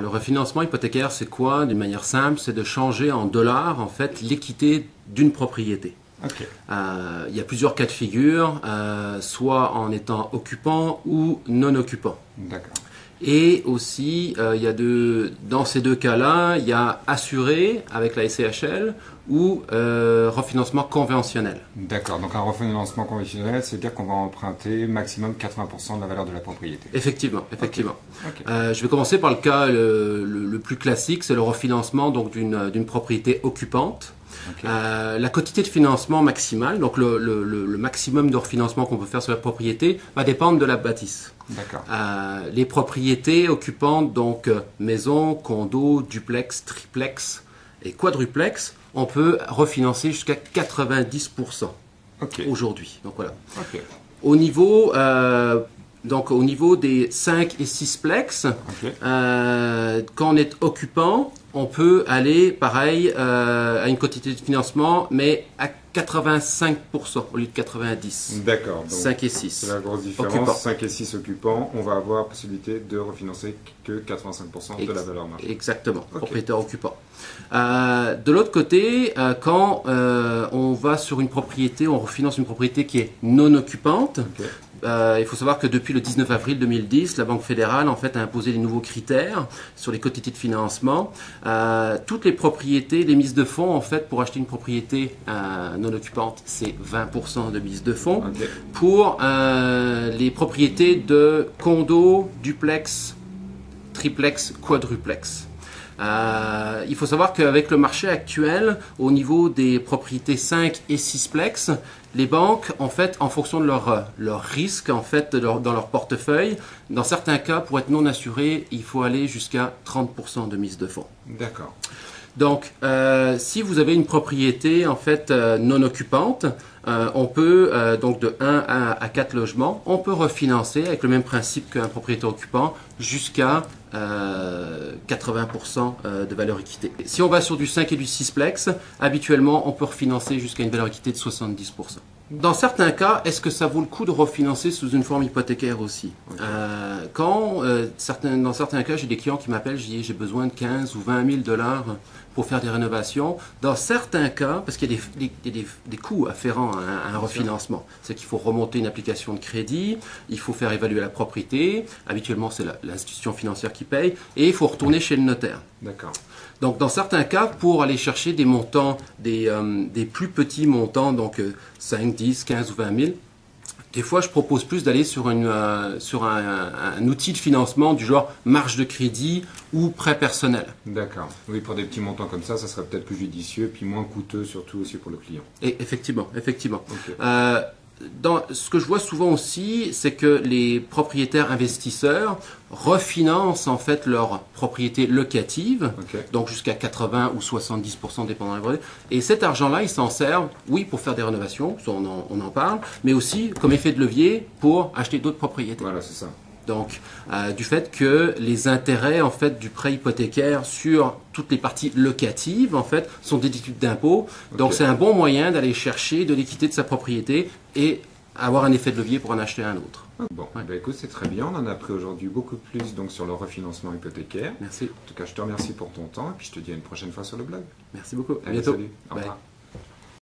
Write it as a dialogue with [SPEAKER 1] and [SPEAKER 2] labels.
[SPEAKER 1] Le refinancement hypothécaire, c'est quoi? D'une manière simple, c'est de changer en dollars en fait l'équité d'une propriété.
[SPEAKER 2] Okay.
[SPEAKER 1] Il y a plusieurs cas de figure, soit en étant occupant ou non occupant.
[SPEAKER 2] D'accord.
[SPEAKER 1] Et aussi, dans ces deux cas-là, il y a assuré avec la SCHL ou refinancement conventionnel.
[SPEAKER 2] D'accord, donc un refinancement conventionnel, c'est-à-dire qu'on va emprunter maximum 80% de la valeur de la propriété.
[SPEAKER 1] Effectivement, effectivement.
[SPEAKER 2] Okay.
[SPEAKER 1] Je vais commencer par le cas le plus classique, c'est le refinancement d'une propriété occupante.
[SPEAKER 2] Okay.
[SPEAKER 1] La quantité de financement maximale, donc le maximum de refinancement qu'on peut faire sur la propriété, va dépendre de la bâtisse.
[SPEAKER 2] D'accord.
[SPEAKER 1] Les propriétés occupantes, donc maison, condo, duplex, triplex et quadruplex, on peut refinancer jusqu'à 90%
[SPEAKER 2] Okay.
[SPEAKER 1] aujourd'hui. Donc voilà.
[SPEAKER 2] Okay.
[SPEAKER 1] Au niveau des 5 et 6 plex,
[SPEAKER 2] Okay.
[SPEAKER 1] quand on est occupant, on peut aller, pareil, à une quantité de financement, mais à 85% au lieu de 90%.
[SPEAKER 2] D'accord.
[SPEAKER 1] 5 et 6.
[SPEAKER 2] C'est la grosse différence.
[SPEAKER 1] Occupants.
[SPEAKER 2] 5 et 6 occupants, on va avoir possibilité de refinancer que 85% de la valeur marchande.
[SPEAKER 1] Exactement,
[SPEAKER 2] Okay.
[SPEAKER 1] Propriétaire occupant. De l'autre côté, quand on va sur une propriété, on refinance une propriété qui est non occupante.
[SPEAKER 2] Okay.
[SPEAKER 1] Il faut savoir que depuis le 19 avril 2010, la Banque fédérale en fait a imposé des nouveaux critères sur les quantités de financement. Toutes les propriétés, les mises de fonds en fait pour acheter une propriété non occupante, c'est 20% de mise de fonds.
[SPEAKER 2] Okay.
[SPEAKER 1] Pour les propriétés de condos, duplex, triplex, quadruplex. Il faut savoir qu'avec le marché actuel, au niveau des propriétés 5 et 6 plex, les banques, en fait, en fonction de leur risque, en fait, dans leur portefeuille, dans certains cas, pour être non assuré, il faut aller jusqu'à 30% de mise de fonds.
[SPEAKER 2] D'accord.
[SPEAKER 1] Donc, si vous avez une propriété en fait non occupante, on peut donc de 1 à 4 logements, on peut refinancer avec le même principe qu'un propriétaire occupant jusqu'à 80% de valeur équitée. Si on va sur du 5 et du 6 plex, habituellement on peut refinancer jusqu'à une valeur équitée de 70%. Dans certains cas, est-ce que ça vaut le coup de refinancer sous une forme hypothécaire aussi?
[SPEAKER 2] Okay.
[SPEAKER 1] Dans certains cas, j'ai des clients qui m'appellent, je dis j'ai besoin de 15 ou 20 000 dollars pour faire des rénovations. Dans certains cas, parce qu'il y a des coûts afférents à un refinancement, c'est qu'il faut remonter une application de crédit, il faut faire évaluer la propriété, habituellement c'est l'institution financière qui paye, et il faut retourner chez le notaire.
[SPEAKER 2] D'accord.
[SPEAKER 1] Donc, dans certains cas, pour aller chercher des montants, des plus petits montants, donc 5, 10, 15 ou 20 000, des fois, je propose plus d'aller sur un outil de financement du genre marge de crédit ou prêt personnel.
[SPEAKER 2] D'accord. Oui, pour des petits montants comme ça serait peut-être plus judicieux, puis moins coûteux, surtout aussi pour le client.
[SPEAKER 1] Et effectivement, effectivement.
[SPEAKER 2] Okay.
[SPEAKER 1] Ce que je vois souvent aussi, c'est que les propriétaires investisseurs refinancent en fait leurs propriétés locatives,
[SPEAKER 2] Okay.
[SPEAKER 1] donc jusqu'à 80 ou 70% dépendant des propriétés. Et cet argent-là, ils s'en servent, oui, pour faire des rénovations, ça, on en parle, mais aussi comme effet de levier pour acheter d'autres propriétés.
[SPEAKER 2] Voilà, c'est ça.
[SPEAKER 1] Donc, du fait que les intérêts en fait du prêt hypothécaire sur toutes les parties locatives en fait sont déductibles d'impôts.
[SPEAKER 2] Okay.
[SPEAKER 1] Donc, c'est un bon moyen d'aller chercher de l'équité de sa propriété et avoir un effet de levier pour en acheter un autre.
[SPEAKER 2] Bon, ouais. Bah écoute, c'est très bien. On en a appris aujourd'hui beaucoup plus donc sur le refinancement hypothécaire.
[SPEAKER 1] Merci.
[SPEAKER 2] En tout cas, je te remercie pour ton temps et puis je te dis à une prochaine fois sur le blog.
[SPEAKER 1] Merci beaucoup. À
[SPEAKER 2] Allez,
[SPEAKER 1] bientôt.
[SPEAKER 2] salut. Au revoir.
[SPEAKER 1] Bye.